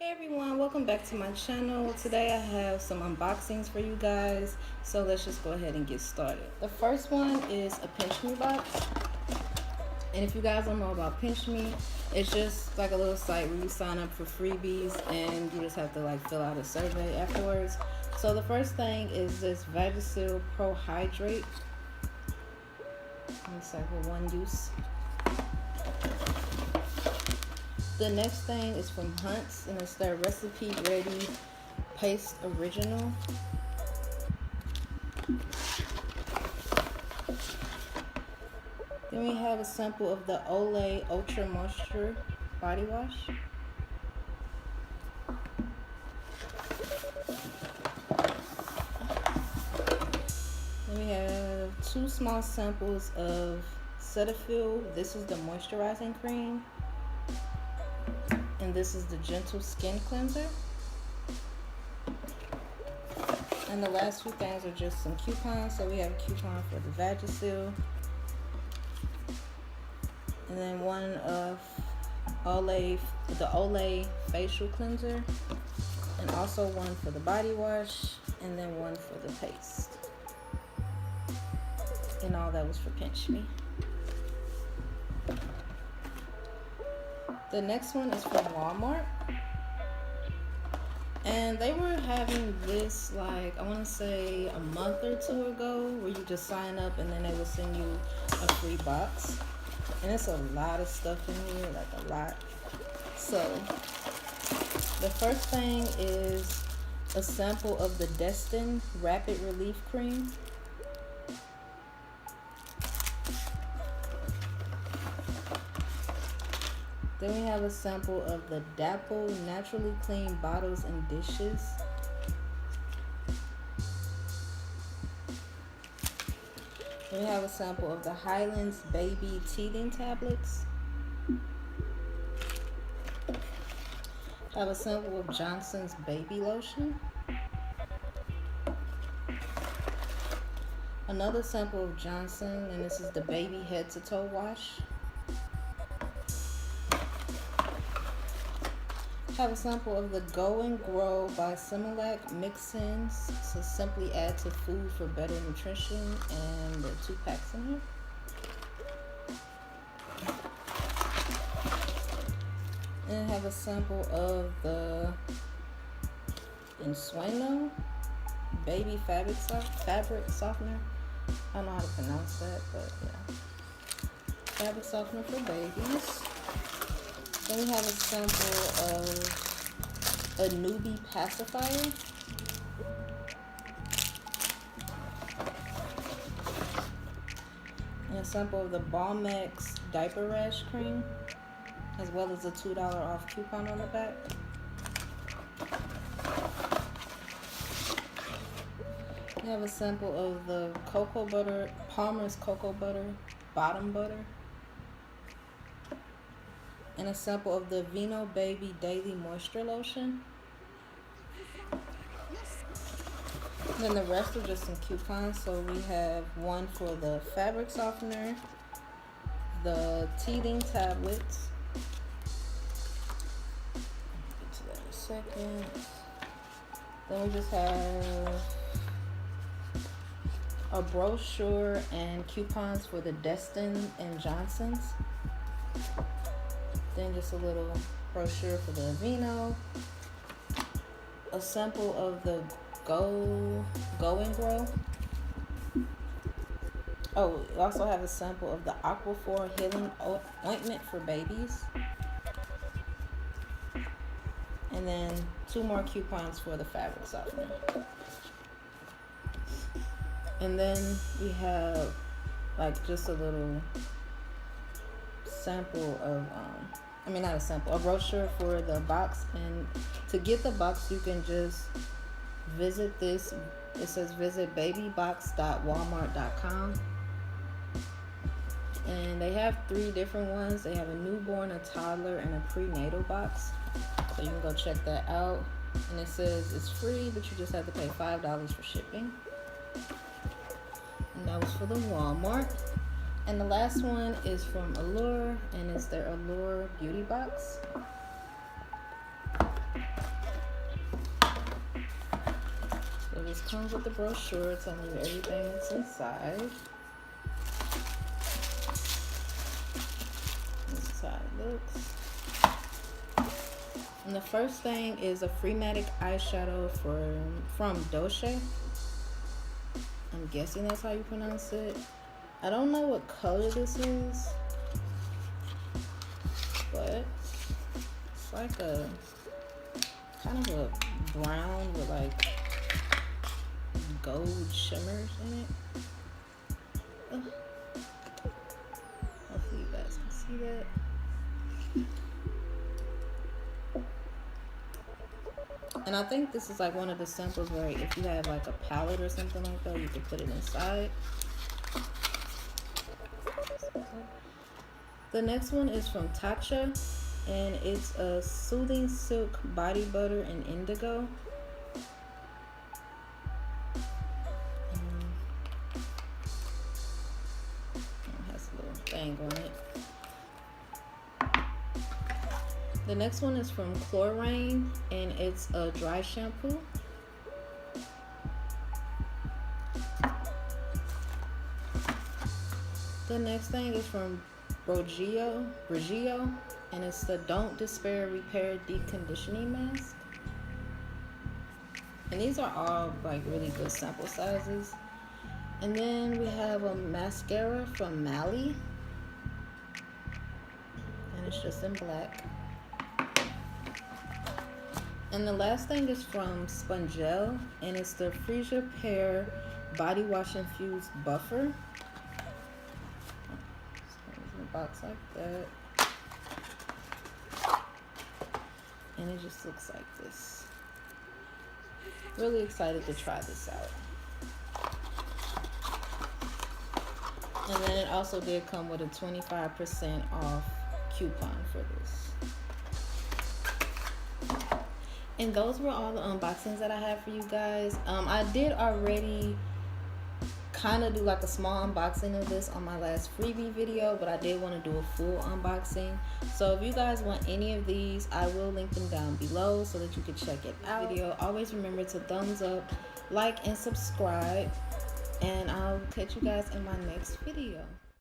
Hey everyone, welcome back to my channel. Today I have some unboxings for you guys, so let's just go ahead and get started. The first one is a Pinch Me box, and if you guys don't know about Pinch Me, it's just like a little site where you sign up for freebies and you just have to like fill out a survey afterwards. So the first thing is this Vagisil Pro Hydrate. It's like a one use. The next thing is from Hunt's, and it's their Recipe Ready Paste Original. Then we have a sample of the Olay Ultra Moisture Body Wash. Then we have two small samples of Cetaphil. This is the moisturizing cream. And this is the Gentle Skin Cleanser. And the last few things are just some coupons. So we have a coupon for the Vagisil. And then one of the Olay Facial Cleanser. And also one for the body wash. And then one for the paste. And all that was for Pinch Me. The next one is from Walmart, and they were having this like I want to say a month or two ago, where you just sign up and then they will send you a free box, and it's a lot of stuff in here, like a lot. So the first thing is a sample of the Destin Rapid Relief Cream. Then we have a sample of the Dapple Naturally Clean Bottles and Dishes. Then we have a sample of the Highlands Baby Teething Tablets. I have a sample of Johnson's Baby Lotion. Another sample of Johnson, and this is the Baby Head to Toe Wash. Have a sample of the Go and Grow by Similac mix-ins. So simply add to food for better nutrition, and there are 2 packs in here. And have a sample of the Ensueno Baby Fabric Softener. I don't know how to pronounce that, but yeah. Fabric softener for babies. Then we have a sample of a Newbie Pacifier. And a sample of the Balmex Diaper Rash Cream, as well as a $2 off coupon on the back. We have a sample of the Cocoa Butter, Palmer's Cocoa Butter Bottom Butter. And a sample of the Vino Baby Daily Moisture Lotion. Then the rest are just some coupons. So we have one for the fabric softener, the teething tablets. Get to that in a second. Then we just have a brochure and coupons for the Destin and Johnson's. Then just a little brochure for the Aveeno, a sample of the Go and Grow. Oh, we also have a sample of the Aquaphor Healing Ointment for babies. And then 2 more coupons for the fabric softener. And then we have like just a little sample of not a sample, a brochure for the box. And to get the box, you can just visit this. It says visit babybox.walmart.com, and they have 3 different ones. They have a newborn, a toddler, and a prenatal box, so you can go check that out. And it says it's free, but you just have to pay $5 for shipping. And that was for the Walmart. And the last one is from Allure, and it's their Allure Beauty Box. So this comes with the brochure telling you everything that's inside. This is how it looks. And the first thing is a Freematic eyeshadow from Dolce. I'm guessing that's how you pronounce it. I don't know what color this is, but it's like a kind of a brown with like gold shimmers in it. Ugh. Hopefully you guys can see that. And I think this is like one of the samples where if you have like a palette or something like that, you could put it inside. The next one is from Tatcha, and it's a Soothing Silk Body Butter in Indigo. It has a little thing on it. The next one is from Chlorine, and it's a dry shampoo. The next thing is from Brogio, and it's the Don't Despair Repair Deep Conditioning Mask. And these are all like really good sample sizes. And then we have a mascara from Mally, and it's just in black. And the last thing is from Spongel, and it's the Freeze Repair Body Wash Infused Buffer. So it's in a box like that. And it just looks like this. Really excited to try this out. And then it also did come with a 25% off coupon for this. And those were all the unboxings that I had for you guys. I did already kind of do like a small unboxing of this on my last freebie video, but I did want to do a full unboxing. So if you guys want any of these, I will link them down below so that you can check it out. Always remember to thumbs up, like, and subscribe. And I'll catch you guys in my next video.